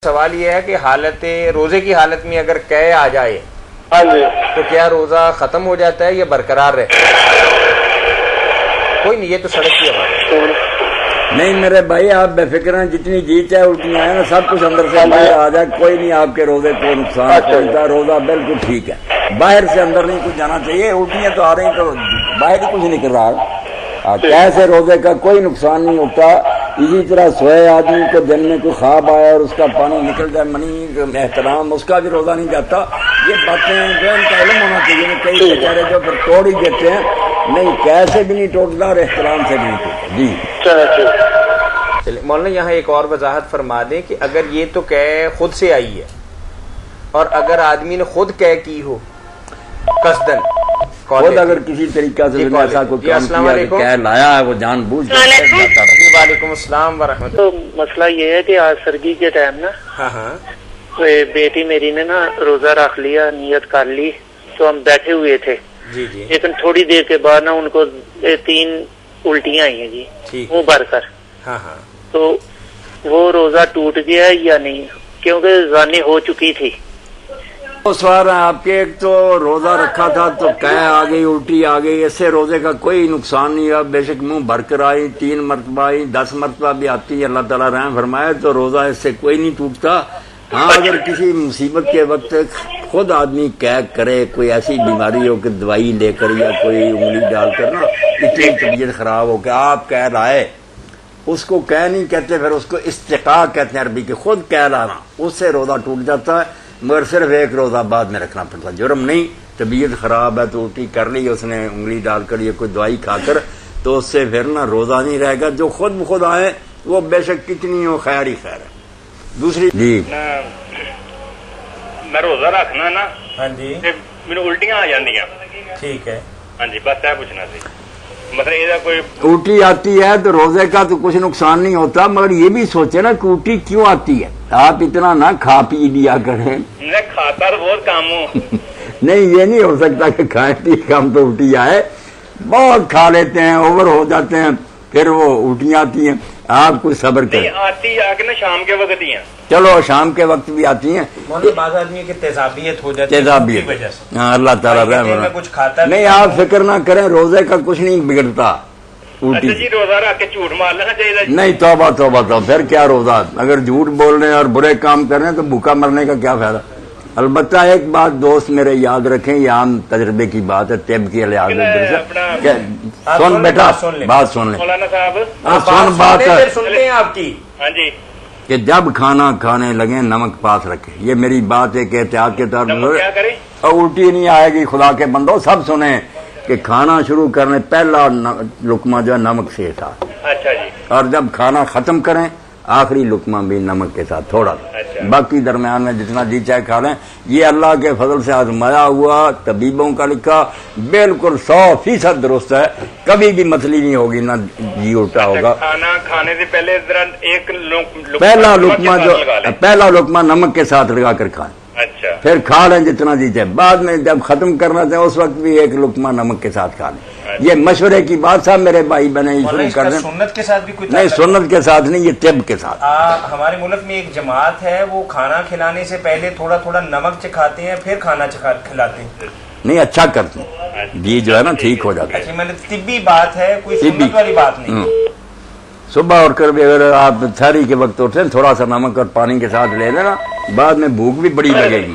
سوال یہ ہے کہ روزے کی حالت میں اگر قے آ جائے ہاں جی تو کیا روزہ ختم ہو جاتا ہے یا برقرار رہتا ہے؟ کوئی نہیں، یہ تو سڑک کی آواز نہیں میرے بھائی، آپ بے فکر ہیں، جتنی جی چاہے الٹیاں آئے نا سب کچھ اندر سے باہر آ جائے، کوئی نہیں آپ کے روزے کو نقصان پہنچتا، روزہ بالکل ٹھیک ہے، باہر سے اندر نہیں کچھ جانا چاہیے۔ الٹیاں تو آ رہی تو باہر ہی کچھ نکل رہا، کیسے روزے کا کوئی نقصان نہیں ہوتا۔ اسی طرح سوئے آدمی کو دن میں کوئی خواب آیا اور اس کا پانی نکل جائے، منی احترام، اس کا بھی روزہ نہیں جاتا۔ یہ باتیں جو ان کا علم ہونا چاہیے، کئی بیچارے جو پھر توڑ ہی دیتے ہیں، نہیں کیسے بھی نہیں ٹوٹتا اور احترام سے بھی نہیں ٹوٹتا۔ جی چلے مولانا، یہاں ایک اور وضاحت فرما دیں کہ اگر یہ تو قے خود سے آئی ہے اور اگر آدمی نے خود قے کی ہو قصدن، خود اگر کسی طریقہ سے ایسا کوئی کام کیا کہ کہہ لایا ہے، وہ جان بوجھ کر جاتا رہا۔ وعلیکم السلام ورحمۃ تو مسئلہ یہ ہے کہ آج سرگی کے ٹائم نا ہاں بیٹی میری نے نا روزہ رکھ لیا، نیت کر لی، تو ہم بیٹھے ہوئے تھے جی جی، لیکن تھوڑی دیر کے بعد نا ان کو 3 الٹیاں آئی ہیں جی منہ بھر کر۔ ہاں ہاں، تو وہ روزہ ٹوٹ گیا یا نہیں؟ کیونکہ زانی ہو چکی تھی۔ اس بار آپ کے ایک تو روزہ رکھا تھا تو قے آ گئی، الٹی آ گئی، اس سے روزے کا کوئی نقصان نہیں ہے، بے شک منہ بھر کر آئی، 3 مرتبہ آئی، 10 مرتبہ بھی آتی ہے، اللہ تعالیٰ رحم فرمائے تو روزہ اس سے کوئی نہیں ٹوٹتا۔ ہاں اگر کسی مصیبت کے وقت خود آدمی قے کرے، کوئی ایسی بیماری ہو کہ دوائی لے کر یا کوئی انگلی ڈال کر نا اتنی طبیعت خراب ہو کہ آپ قے لائے، اس کو قے نہیں کہتے، پھر اس کو استقاء کہتے ہیں عربی کے، خود قے لانا، اس سے روزہ ٹوٹ جاتا ہے، مگر صرف ایک روزہ بعد میں رکھنا پڑتا، جرم نہیں۔ طبیعت خراب ہے تو الٹی کر لی اس نے انگلی ڈال کر یا کوئی دوائی کھا کر، تو اس سے پھر نا روزہ نہیں رہے گا۔ جو خود بخود آئے وہ بے شک کتنی ہو خیر ہی خیر ہے۔ دوسری جی میں روزہ رکھنا نا، ہاں جی، میرے الٹیاں آ جاندیاں۔ ٹھیک ہے، ہاں جی، بس یہ پوچھنا سی، مطلب یہ کوئی الٹی آتی ہے تو روزے کا تو کچھ نقصان نہیں ہوتا، مگر یہ بھی سوچے نا کہ الٹی کیوں آتی ہے۔ آپ اتنا نہ کھا پی لیا کریں، میں کھاتا تو بہت کم ہوں۔ نہیں یہ نہیں ہو سکتا کہ کھائیں پی کم تو الٹی آئے، بہت کھا لیتے ہیں، اوور ہو جاتے ہیں، پھر وہ الٹیاں آتی ہیں۔ آپ کچھ صبر کریں، آتی آ کے نا شام کے وقت ہی ہیں، چلو شام کے وقت بھی آتی ہیں، بعض آدمی کی تیزابیت ہو جاتی ہے تیزابیت کی وجہ سے۔ ہاں اللہ تعالیٰ رحم میں کچھ کھاتا نہیں، آپ فکر نہ کریں، روزے کا کچھ نہیں بگڑتا الٹی اچھا جی روزہ رکھ کے جھوٹ مار لینا چاہیے؟ نہیں، توبہ توبہ تو پھر کیا روزہ، اگر جھوٹ بول رہے ہیں اور برے کام کر رہے ہیں تو بھوکا مرنے کا کیا فائدہ۔ البتہ ایک بات دوست میرے یاد رکھیں، یہ عام تجربے کی بات ہے، طب کی لحاظ سے، سن بیٹا بات سن لیں، مولانا صاحب سن بات سنتے ہیں آپ کی، ہاں جی، کہ جب کھانا کھانے لگیں نمک پاس رکھیں، یہ میری بات ایک احتیاط کے طور پر، کیا کریں؟ اور الٹی نہیں آئے گی، خدا کے بندو سب سنیں کہ کھانا شروع کرنے پہلا لقمہ جو ہے نمک سے ساتھ، اچھا جی، اور جب کھانا ختم کریں آخری لقمہ بھی نمک کے ساتھ تھوڑا سا، باقی درمیان میں جتنا جی چاہے کھا لیں۔ یہ اللہ کے فضل سے آزمایا ہوا، طبیبوں کا لکھا، بالکل 100% درست ہے، کبھی بھی مچھلی نہیں ہوگی، نہ جی الٹا ہوگا۔ کھانا کھانے سے پہلے ذرا ایک پہلا لقمہ نمک کے ساتھ لگا کر کھائیں، اچھا، پھر کھا لیں جتنا جی چاہے، بعد میں جب ختم کرنا چاہیں اس وقت بھی ایک لقمہ نمک کے ساتھ کھا لیں۔ یہ مشورے کی بات صاحب میرے بھائی بہنیں شروع کر دیں، سنت کے ساتھ بھی کوئی نہیں سنت کے ساتھ نہیں، یہ طب کے ساتھ۔ ہمارے ملک میں ایک جماعت ہے، وہ کھانا کھلانے سے پہلے تھوڑا تھوڑا نمک چکھاتے ہیں پھر کھانا کھلاتے ہیں، نہیں اچھا کرتے ہیں، جی جو ہے نا ٹھیک ہو جاتا ہے، اچھا مطلب طبی بات ہے، کوئی سنت والی بات نہیں۔ صبح اٹھ کر بھی اگر آپ سحری کے وقت اٹھیں تھوڑا سا نمک اور پانی کے ساتھ لے لینا، بعد میں بھوک بھی بڑی لگے گی۔